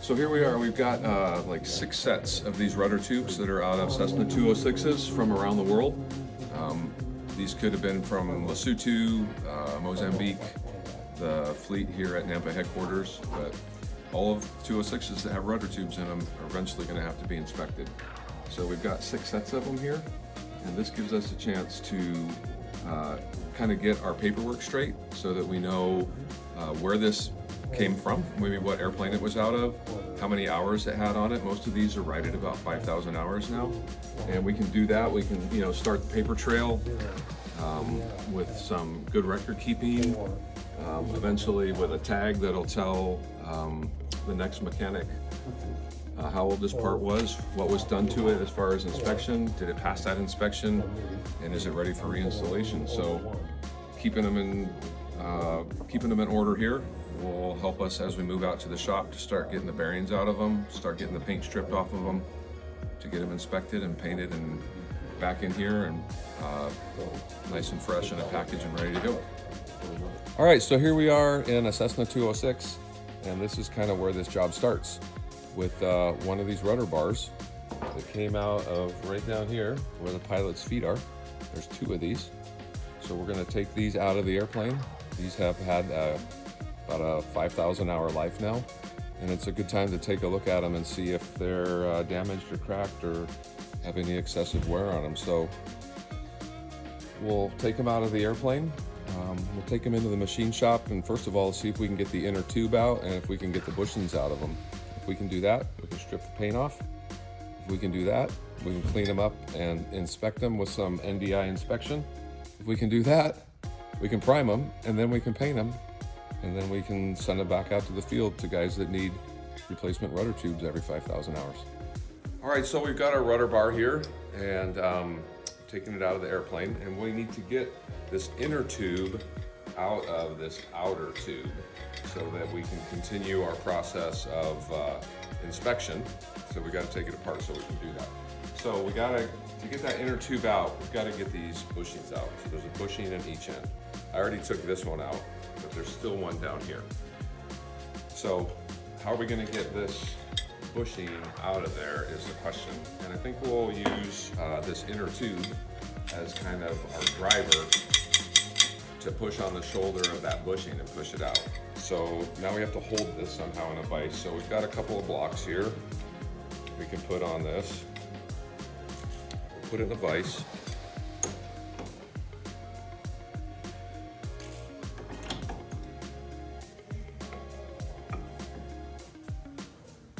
So here we are, we've got like 6 sets of these rudder tubes that are out of Cessna 206s from around the world. These could have been from Lesotho, Mozambique, the fleet here at Nampa headquarters, but all of 206s that have rudder tubes in them are eventually going to have to be inspected. So we've got 6 sets of them here, and this gives us a chance to kind of get our paperwork straight so that we know where this came from, maybe what airplane it was out of, how many hours it had on it. Most of these are right at about 5,000 hours now, and we can do that. We can, start the paper trail with some good record keeping, eventually with a tag that'll tell the next mechanic how old this part was, what was done to it as far as inspection, did it pass that inspection, and is it ready for reinstallation. So keeping them in order here will help us as we move out to the shop to start getting the bearings out of them, start getting the paint stripped off of them, to get them inspected and painted and back in here and nice and fresh in a package and ready to go. All right, so here we are in a Cessna 206, and this is kind of where this job starts with one of these rudder bars that came out of right down here where the pilot's feet are. There's 2 of these. So we're going to take these out of the airplane. These have had about a 5,000 hour life now, and it's a good time to take a look at them and see if they're damaged or cracked or have any excessive wear on them. So we'll take them out of the airplane. We'll take them into the machine shop and first of all see if we can get the inner tube out and if we can get the bushings out of them. If we can do that, we can strip the paint off. If we can do that, we can clean them up and inspect them with some NDI inspection. If we can do that, we can prime them and then we can paint them, and then we can send them back out to the field to guys that need replacement rudder tubes every 5,000 hours. All right, so we've got our rudder bar here and taking it out of the airplane, and we need to get this inner tube out of this outer tube so that we can continue our process of inspection. So we got to take it apart so we can do that. So we got to get that inner tube out, we've got to get these bushings out. So there's a bushing in each end. I already took this one out, but there's still one down here. So how are we going to get this bushing out of there is the question. And I think we'll use this inner tube as kind of our driver to push on the shoulder of that bushing and push it out. So now we have to hold this somehow in a vise. So we've got a couple of blocks here we can put on this. Put it in a vise.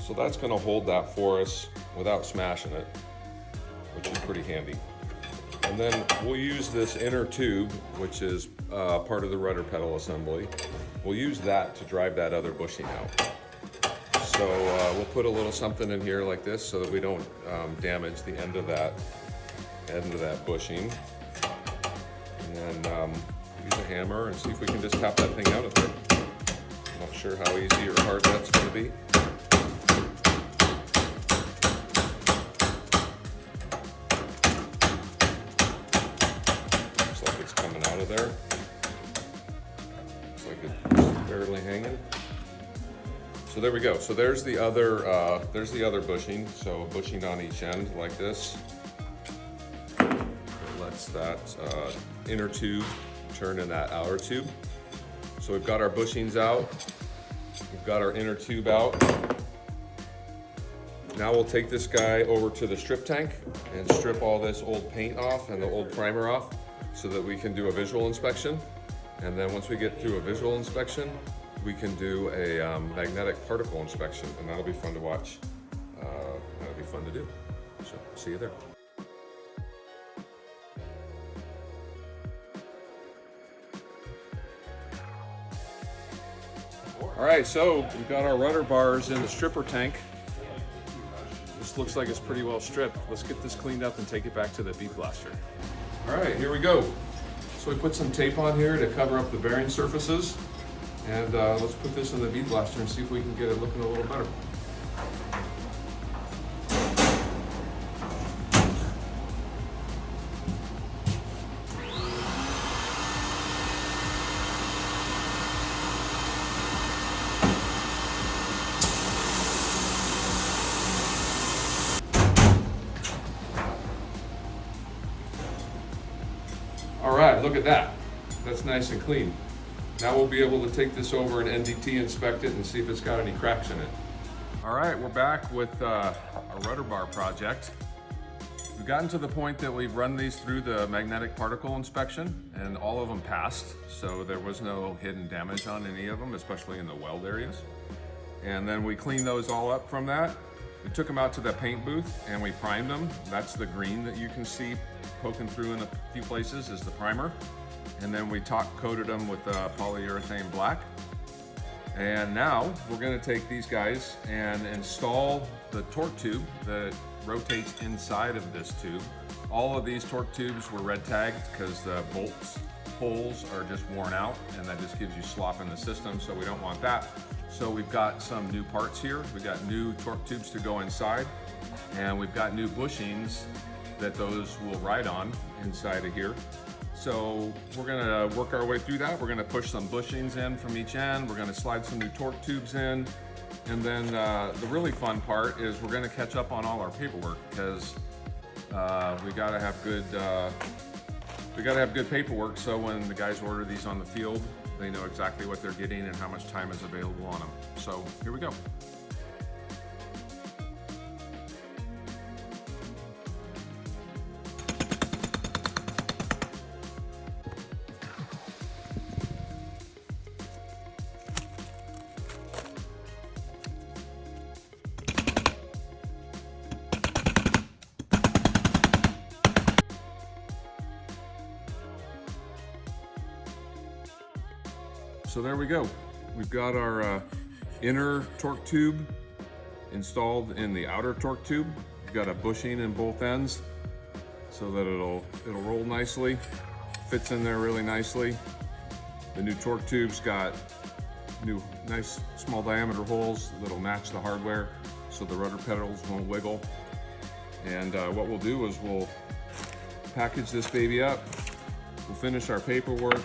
So that's going to hold that for us without smashing it, which is pretty handy. And then we'll use this inner tube, which is part of the rudder pedal assembly. We'll use that to drive that other bushing out. So we'll put a little something in here like this so that we don't damage the end of that bushing. And then use a hammer and see if we can just tap that thing out of there. I'm not sure how easy or hard that's going to be. There. Looks like it's barely hanging. So there we go. So there's the other bushing. So a bushing on each end like this. It lets that inner tube turn in that outer tube. So we've got our bushings out. We've got our inner tube out. Now we'll take this guy over to the strip tank and strip all this old paint off and the old primer off, so that we can do a visual inspection. And then once we get through a visual inspection, we can do a magnetic particle inspection, and that'll be fun to watch. That'll be fun to do. So see you there. All right, so we've got our rudder bars in the stripper tank. This looks like it's pretty well stripped. Let's get this cleaned up and take it back to the bead blaster. All right, here we go. So we put some tape on here to cover up the bearing surfaces, and let's put this in the bead blaster and see if we can get it looking a little better. look at that. That's nice and clean. Now we'll be able to take this over and NDT inspect it and see if it's got any cracks in it. All right, we're back with a rudder bar project. We've gotten to the point that we've run these through the magnetic particle inspection, and all of them passed, so there was no hidden damage on any of them, especially in the weld areas. And then we cleaned those all up from that. We took them out to the paint booth and we primed them. That's the green that you can see poking through in a few places is the primer. And then we top coated them with polyurethane black. And now we're gonna take these guys and install the torque tube that rotates inside of this tube. All of these torque tubes were red tagged because the holes are just worn out, and that just gives you slop in the system, so we don't want that. So we've got some new parts here. We've got new torque tubes to go inside, and we've got new bushings that those will ride on inside of here. So we're gonna work our way through that. We're gonna push some bushings in from each end. We're gonna slide some new torque tubes in. And then the really fun part is we're gonna catch up on all our paperwork, because we gotta have good paperwork, so when the guys order these on the field, they know exactly what they're getting and how much time is available on them. So here we go. So there we go. We've got our inner torque tube installed in the outer torque tube. We've got a bushing in both ends so that it'll roll nicely, fits in there really nicely. The new torque tube's got new nice small diameter holes that'll match the hardware so the rudder pedals won't wiggle. And what we'll do is we'll package this baby up. We'll finish our paperwork.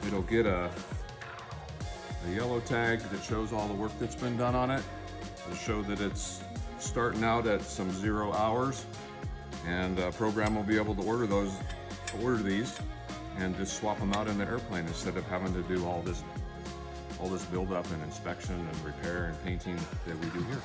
It'll get a yellow tag that shows all the work that's been done on it. It'll show that it's starting out at some 0 hours, and program will be able to order these and just swap them out in the airplane instead of having to do all this build up and inspection and repair and painting that we do here.